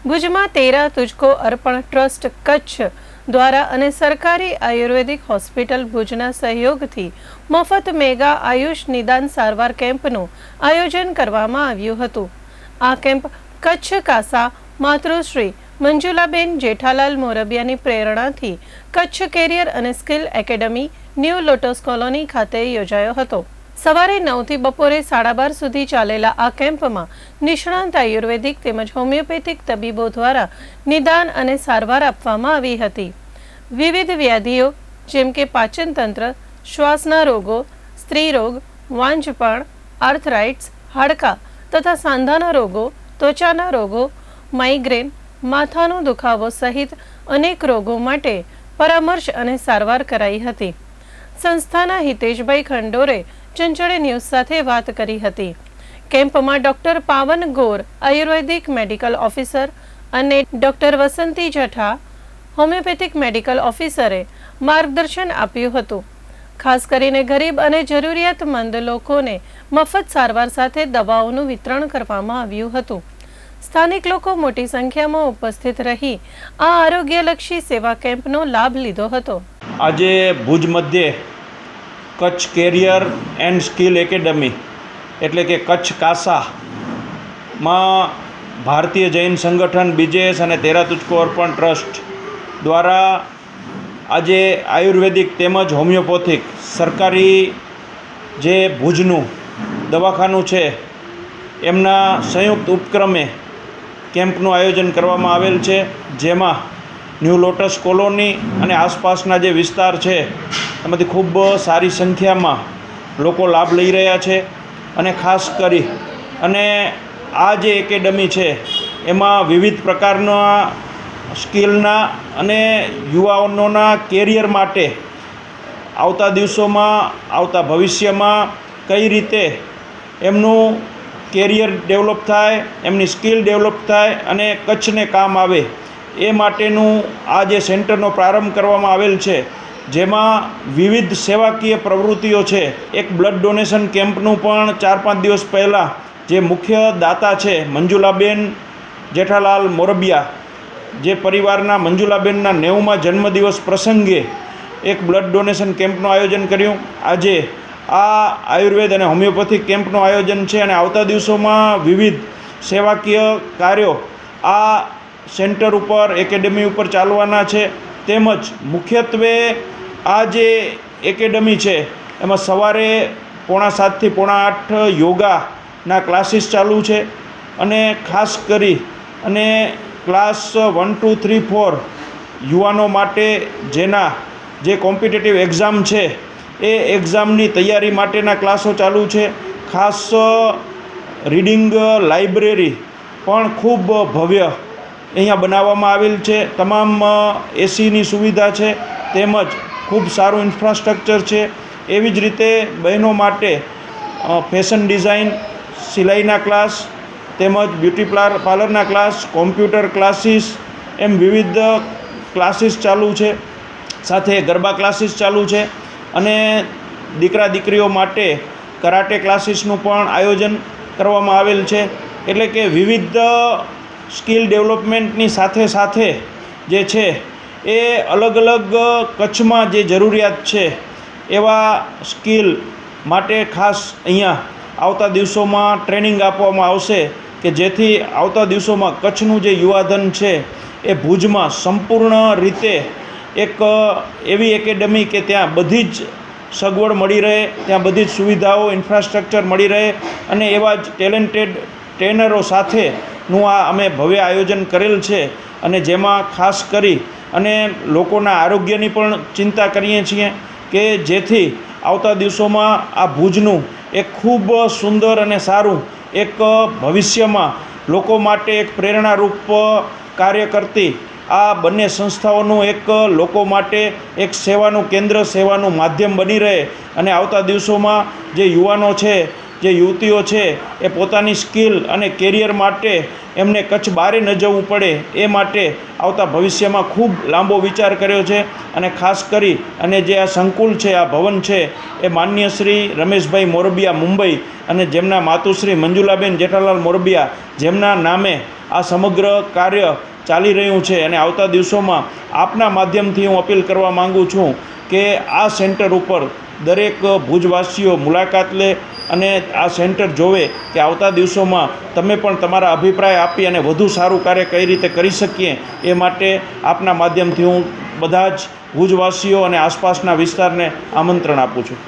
ભુજમાં તેરા તુજકો અર્પણ ટ્રસ્ટ કચ્છ દ્વારા અને સરકારી આયુર્વેદિક હોસ્પિટલ ભુજના સહયોગથી મફત મેગા આયુષ નિદાન સારવાર કેમ્પનું આયોજન કરવામાં આવ્યું હતું। આ કેમ્પ કચ્છ કાસા માતૃશ્રી મંજુલાબેન જેઠાલાલ મોરબિયાની પ્રેરણાથી કચ્છ કેરિયર અને skill academy new lotus colony ખાતે યોજાયો હતો। સવારે 9 થી બપોરે 12:30 સુધી ચાલેલા આ કેમ્પમાં નિષ્ણાંત આયુર્વેદિક તેમજ હોમિયોપેથિક તબીબો દ્વારા નિદાન અને સારવાર આપવામાં આવી હતી। વિવિધ વ્યાધિઓ જેમ કે પાચન તંત્ર, શ્વાસના રોગો, સ્ત્રી રોગ, વાંજપણ, આર્થરાઇટ્સ, હાડકા તથા સાંધાના રોગો, ત્વચાના રોગો, માઇગ્રેન, માથાનો દુખાવો સહિત અનેક રોગો માટે પરામર્શ અને સારવાર કરાઈ હતી। સંસ્થાના હિતેશભાઈ ખંડોરે ચંચળે ન્યૂઝ સાથે વાત કરી હતી। કેમ્પમાં ડોક્ટર પાવન ગોર આયુર્વેદિક મેડિકલ ઓફિસર અને ડોક્ટર વસંતી જઠા હોમિયોપેથિક મેડિકલ ઓફિસરે માર્ગદર્શન આપ્યું હતું। ખાસ કરીને ગરીબ અને જરૂરિયાતમંદ લોકોને મફત સારવાર સાથે દવાઓનું વિતરણ કરવામાં આવ્યું હતું। સ્થાનિક લોકો મોટી સંખ્યામાં ઉપસ્થિત રહી આ આરોગ્યલક્ષી સેવા કેમ્પનો લાભ લીધો હતો। આજે ભુજ મધ્યે Kutch career and skill academy એટલે કે કચ્છ કાસામાં ભારતીય જૈન સંગઠન બીજેએસ અને તેરા તુજકો અર્પણ ટ્રસ્ટ દ્વારા આજે આયુર્વેદિક તેમજ હોમિયોપેથિક સરકારી જે ભુજનું દવાખાનું છે એમના સંયુક્ત ઉપક્રમે કેમ્પનું આયોજન કરવામાં આવેલ છે, જેમાં ન્યૂ લોટસ કોલોની અને આસપાસના જે વિસ્તાર છે એમાંથી ખૂબ સારી સંખ્યામાં લોકો લાભ લઈ રહ્યા છે। અને ખાસ કરી અને આ જે એકેડમી છે એમાં વિવિધ પ્રકારના સ્કિલના અને યુવાનોના કેરિયર માટે આવતા દિવસોમાં આવતા ભવિષ્યમાં કઈ રીતે એમનું કેરિયર ડેવલપ થાય, એમની સ્કિલ ડેવલપ થાય અને કચ્છને કામ આવે એ માટેનું આ જે સેન્ટરનો પ્રારંભ કરવામાં આવેલ છે, જેમાં વિવિધ સેવાકીય પ્રવૃત્તિઓ છે। એક બ્લડ ડોનેશન કેમ્પનું પણ 4-5 દિવસ પહેલાં જે મુખ્ય દાતા છે મંજુલાબેન જેઠાલાલ મોરબિયા, જે પરિવારના મંજુલાબેનના 90મા જન્મદિવસ પ્રસંગે એક બ્લડ ડોનેશન કેમ્પનું આયોજન કર્યું। આજે આ આયુર્વેદ અને હોમિયોપેથિક કેમ્પનું આયોજન છે અને આવતા દિવસોમાં વિવિધ સેવાકીય કાર્યો આ સેન્ટર ઉપર એકેડમી ઉપર ચાલવાના છે। તેમજ મુખ્યત્વે આ જે એકેડમી છે એમાં સવારે 7:45 થી 8:30 યોગાના ક્લાસીસ ચાલુ છે અને ખાસ કરી અને ક્લાસ 1, 2, 3, 4 યુવાનો માટે જેના જે કોમ્પિટિટિવ એક્ઝામ છે એ એક્ઝામની તૈયારી માટેના ક્લાસો ચાલુ છે। ખાસ રીડિંગ લાઇબ્રેરી પણ ખૂબ ભવ્ય અહીંયા બનાવવામાં આવેલ છે। તમામ એસીની સુવિધા છે તેમજ ખૂબ સારું ઇન્ફ્રાસ્ટ્રક્ચર છે। એવી જ રીતે બહેનો માટે ફેશન ડિઝાઇન, સિલાઈના ક્લાસ તેમજ બ્યુટી પાર્લરના ક્લાસ, કોમ્પ્યુટર ક્લાસીસ એમ વિવિધ ક્લાસીસ ચાલુ છે। સાથે ગરબા ક્લાસીસ ચાલુ છે અને દીકરા દીકરીઓ માટે કરાટે ક્લાસીસનું પણ આયોજન કરવામાં આવેલ છે। એટલે કે વિવિધ સ્કિલ ડેવલપમેન્ટની સાથે સાથે જે છે એ અલગ અલગ કચ્છમાં જે જરૂરિયાત છે એવા સ્કિલ માટે ખાસ અહીંયા આવતા દિવસોમાં ટ્રેનિંગ આપવામાં આવશે કે જેથી આવતા દિવસોમાં કચ્છનું જે યુવાધન છે એ ભુજમાં સંપૂર્ણ રીતે એક એવી એકેડમી કે ત્યાં બધી જ સગવડ મળી રહે, ત્યાં બધી જ સુવિધાઓ, ઇન્ફ્રાસ્ટ્રક્ચર મળી રહે અને એવા જ ટેલેન્ટેડ ટ્રેનરો સાથેનું આ અમે ભવ્ય આયોજન કરેલ છે। અને જેમાં ખાસ કરી અને લોકોના આરોગ્યની પણ ચિંતા કરીએ છીએ કે જેથી આવતા દિવસોમાં આ ભુજનું એક ખૂબ સુંદર અને સારું એક ભવિષ્યમાં લોકો માટે એક પ્રેરણારૂપ કાર્ય કરતી આ બંને સંસ્થાઓનું એક લોકો માટે એક સેવાનું કેન્દ્ર, સેવાનું માધ્યમ બની રહે અને આવતા દિવસોમાં જે યુવાનો છે જે યુવતીઓ છે એ પોતાની સ્કિલ અને કેરિયર માટે એમને કચ્છ બહાર ન જવું પડે એ માટે આવતા ભવિષ્યમાં ખૂબ લાંબો વિચાર કર્યો છે. અને ખાસ કરી અને જે આ સંકુલ છે, આ ભવન છે, એ માનનીય શ્રી રમેશભાઈ મોરબિયા મુંબઈ અને જેમના માતુશ્રી મંજુલાબેન જેઠાલાલ મોરબિયા જેમના નામે આ સમગ્ર કાર્ય ચાલી રહ્યું છે. અને આવતા દિવસોમાં આપના માધ્યમથી હું અપીલ કરવા માગું છું કે આ સેન્ટર ઉપર દરેક ભુજવાસીઓ મુલાકાત લે અને આ સેન્ટર જોવે કે આવતા દિવસોમાં તમે પણ તમારા અભિપ્રાય આપી અને વધુ સારું કાર્ય કઈ રીતે કરી શકીએ એ માટે આપના માધ્યમથી હું બધા જ ભુજવાસીઓ અને આસપાસના વિસ્તારને આમંત્રણ આપું છું.